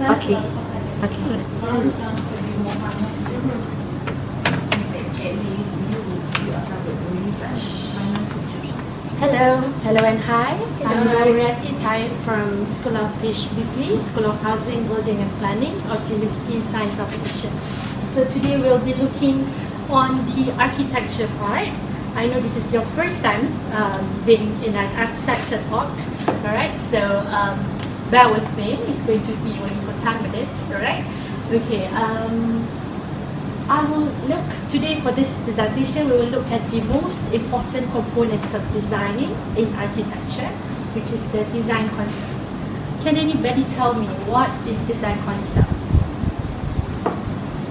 Okay. Hello and hi. I'm NOORIATI TAIB from School of HBP, School of Housing, Building and Planning of University Science of Education. So today we'll be looking on the architecture part. I know this is your first time being in an architecture talk. Alright, so bear with me. It's going to be only for 10 minutes. Alright. Okay. I will look today for this presentation. We will look at the most important components of designing in architecture, which is the design concept. Can anybody tell me what is design concept?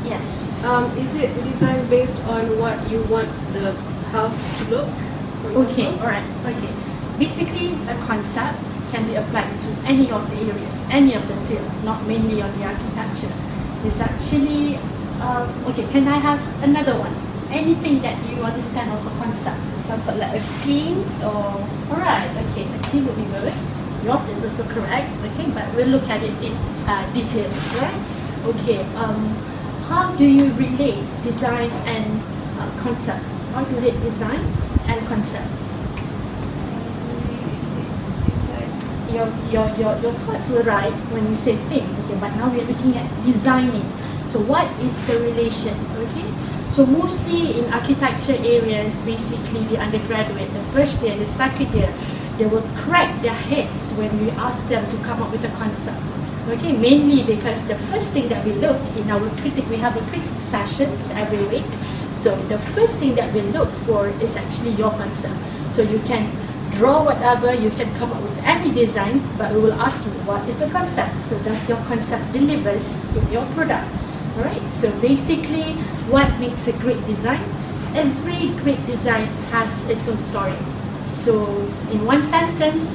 Yes. Is it design based on what you want the house to look? Okay. All right. Okay. Basically, a concept can be applied to any of the areas, any of the field, not mainly on the architecture. It's actually okay, can I have another one? Anything that you understand of a concept? Some sort of like a themes or... Alright, okay, a theme would be good. Yours is also correct, okay, but we'll look at it in detail, right? Okay, how do you relate design and concept? How do you relate design and concept? Your thoughts were right when you say theme, okay, but now we're looking at designing. So what is the relation? Okay, so mostly in architecture areas, basically the undergraduate, the first year and the second year, they will crack their heads when we ask them to come up with a concept. Okay, mainly because the first thing that we look in our critic, we have a critic sessions every week. So the first thing that we look for is actually your concept. So you can draw whatever, you can come up with any design, but we will ask you what is the concept. So does your concept delivers in your product? Alright, so basically what makes a great design? Every great design has its own story. So in one sentence,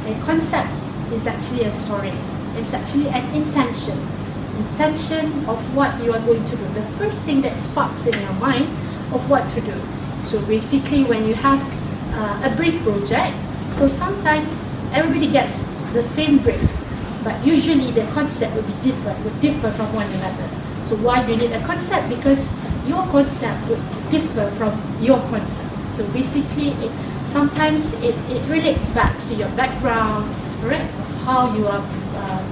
a concept is actually a story. It's actually an intention of what you are going to do. The first thing that sparks in your mind of what to do. So basically when you have a brief project, so sometimes everybody gets the same brief, but usually the concept would differ from one another. So why do you need a concept? Because your concept would differ from your concept. So basically, sometimes it relates back to your background, right? Of how you are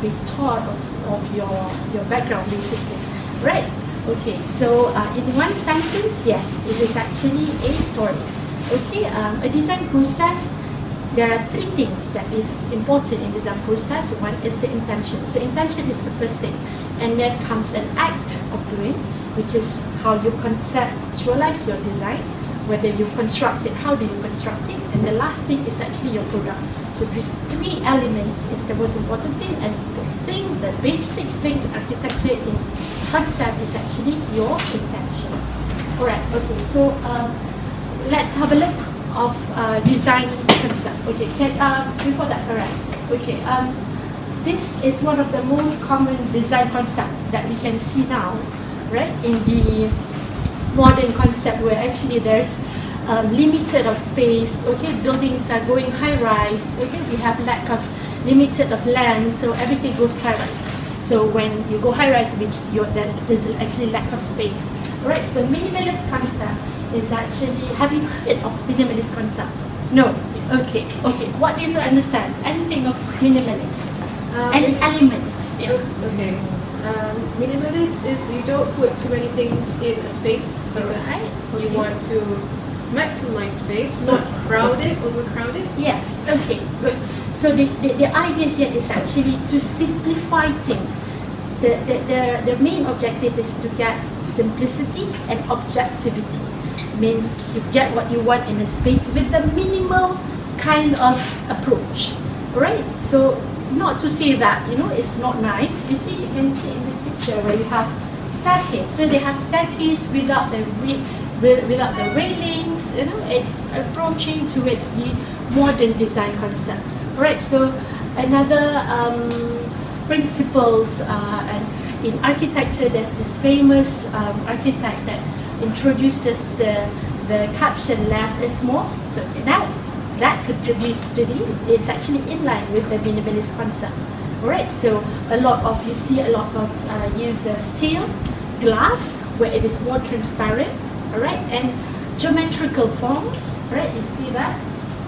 being taught of your background, basically, right? Okay, so in one sentence, yes, it is actually a story. Okay, a design process. There are three things that is important in design process. One is the intention. So intention is the first thing. And then comes an act of doing, which is how you conceptualize your design, whether you construct it, how do you construct it, and the last thing is actually your product. So these three elements is the most important thing, and the basic thing in architecture in concept is actually your intention. Alright, okay, so let's have a look of design concept. Okay, before that, alright, okay. This is one of the most common design concepts that we can see now, right? In the modern concept where actually there's limited of space, okay? Buildings are going high-rise, okay? We have lack of limited of land, so everything goes high-rise. So when you go high-rise, it means there's actually lack of space. Alright, so minimalist concept is actually, have you heard of minimalist concept? No? Okay. What do you understand? Anything of minimalist? Any elements? Yeah. Okay. Minimalist is you don't put too many things in a space because you want to maximize space, not crowded, overcrowded. Yes. Okay. Good. So the idea here is actually to simplify things. The main objective is to get simplicity and objectivity. Means you get what you want in a space with a minimal kind of approach. Right? So not to say that, it's not nice. You see, you can see in this picture where you have staircase. So they have staircase without the railings. It's approaching towards the modern design concept. Alright, so another principles and in architecture, there's this famous architect that introduces the caption "less is more." So that contributes to it's actually in line with the minimalist concept. Alright, so you see a lot of use of steel, glass, where it is more transparent, alright, and geometrical forms, right? You see that,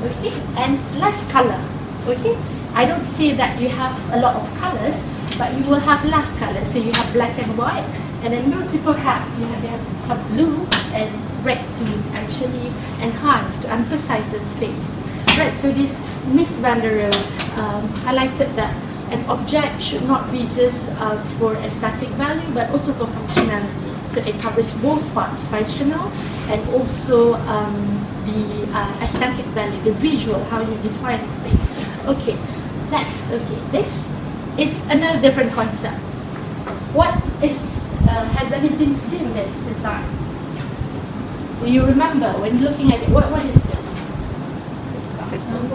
okay, and less color, okay. I don't say that you have a lot of colors, but you will have less colors. So you have black and white, and then maybe perhaps they have some blue and red to actually enhance, to emphasize the space, right? So this Miss Van der Rohe highlighted that an object should not be just for aesthetic value, but also for functionality. So it covers both parts, functional and also the aesthetic value, the visual, how you define the space. Okay, next, okay, this is another different concept. What is, has anyone seen this design? Do you remember when looking at it, what is this?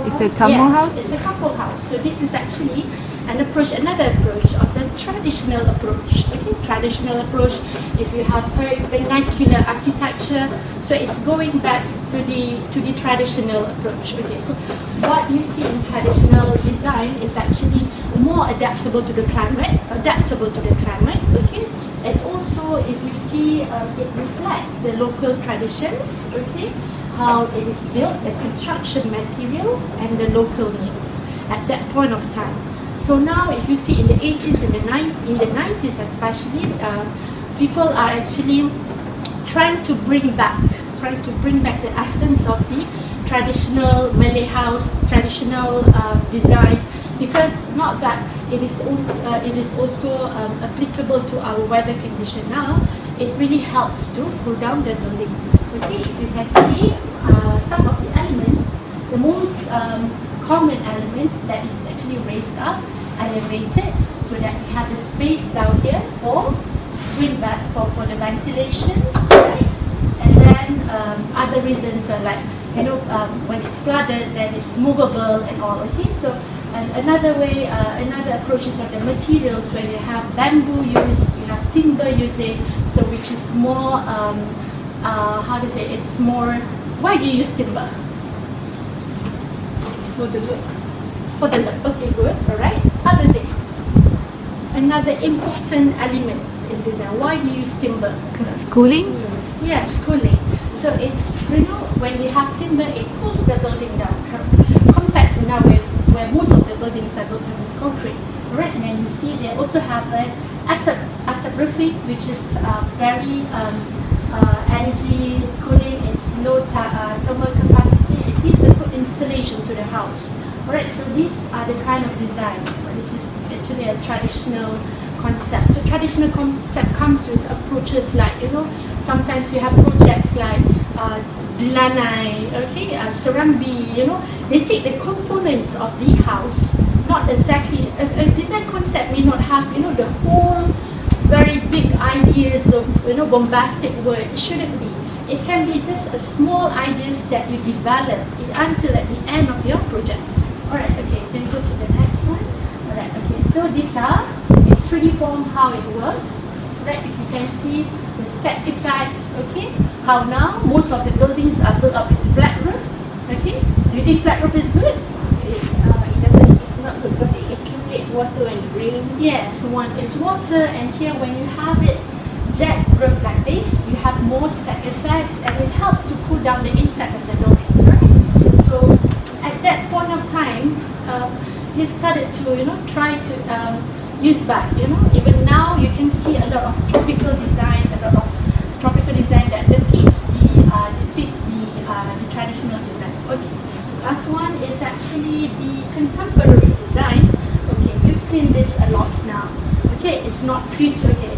It's a couple house? It's a couple house. So this is actually another approach of the traditional approach. Okay, traditional approach. If you have heard vernacular architecture, so it's going back to the traditional approach. Okay, so what you see in traditional design is actually more adaptable to the climate. Okay, and also if you see it reflects the local traditions. Okay, how it is built, the construction materials, and the local needs at that point of time. So now, if you see in the 80s and in the 90s especially, people are actually trying to bring back the essence of the traditional Malay house, traditional design, because not that it is also applicable to our weather condition now. It really helps to cool down the building. Okay, if you can see some of the elements, the most common elements that is actually raised up, elevated, so that we have the space down here for bring back for the ventilations, right? And then other reasons are like, you know, when it's flooded, then it's movable and all. Okay, so another way, another approaches are the materials, where you have bamboo use, you have timber using, so which is more how to say, it's more. Why do you use timber? For the look. For the look. Okay, good. All right. Other things. Another important element in design. Why do you use timber? Because it's cooling? Yes, cooling. So it's, you know, when you have timber, it cools the building down compared to now where most of the buildings are built with concrete. Right, and then you see they also have an attic roofing, which is very energy cooling. It's low thermal capacity. It gives a good insulation to the house. Alright, so these are the kind of design which is actually a traditional concept. So traditional concept comes with approaches like, you know, sometimes you have projects like Dilanai, okay, Serambi, you know, they take the components of the house, not exactly, a design concept may not have, you know, the whole very big ideas of, you know, bombastic word. It shouldn't be. It can be just a small ideas that you develop until at the end of your project. Alright, okay, can go to the next one. Alright, okay, so these are in 3D form how it works. Right, if you can see the step effects, okay, how now most of the buildings are built up with flat roof. Okay, do you think flat roof is good? It's not good because it accumulates water when it rains. Yes, one is water, and here when you have it jet roof like this, you have more step effects, and it helps to cool down the inside of the buildings, right? So at that point of time, he started to, you know, try to use back, you know, even now you can see a lot of tropical design, that depicts the traditional design. Okay, last one is actually the contemporary design. Okay, you've seen this a lot now. Okay, it's not futuristic.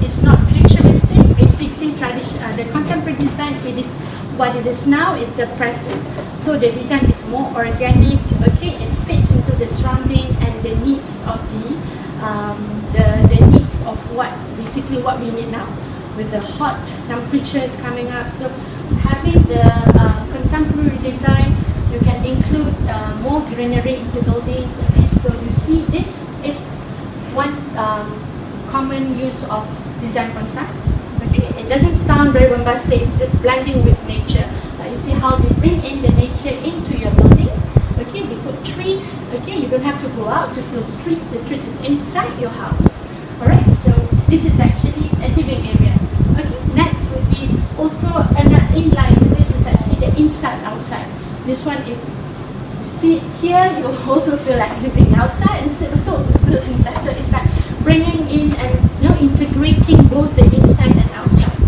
Basically, the contemporary design, it is what it is now is the present. So the design is more organic. Okay, it fits into the surrounding and the needs of the needs of what we need now, with the hot temperatures coming up. So having the contemporary design, you can include more greenery into buildings. Okay, so you see this is one common use of design concept. Okay, it doesn't sound very bombastic, it's just blending with nature. You see how they bring in the nature into your building. Okay, they put trees. Okay, you don't have to go out to feel the trees. The trees is inside your house. Alright, so this is actually a living area. Okay, next would be also another inline. This is actually the inside outside. This one, if you see here, you also feel like living outside and also built inside. So it's like bringing in and integrating both the inside and outside.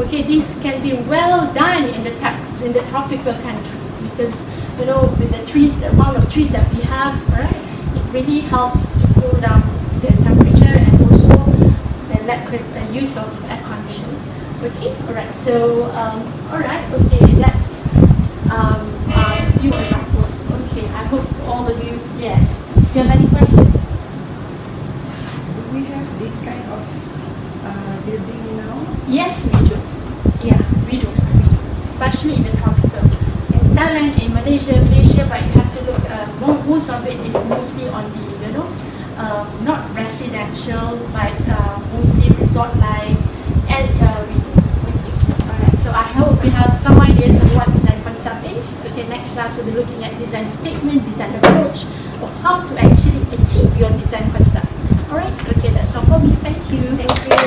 Okay, this can be well done in the tropical countries because with the trees, the amount of trees that we have, right, it really helps to cool down the temperature and also the use of air conditioning. Okay, alright. So alright. Okay, let's ask few examples. Okay, I hope all of you. Yes. Do you have any questions? We have this kind of building now. Yes, we do. Yeah, we do. Especially in the tropical. In Thailand, in Malaysia, but you have to look. Most of it is mostly on the not residential, but mostly resort-like, and we do. Okay, alright. So I hope we have some ideas of what design concept is. Okay, next class we'll be looking at design statement, design approach, of how to actually achieve your design concept. Alright. Okay, that's all for me. Thank you. Thank you.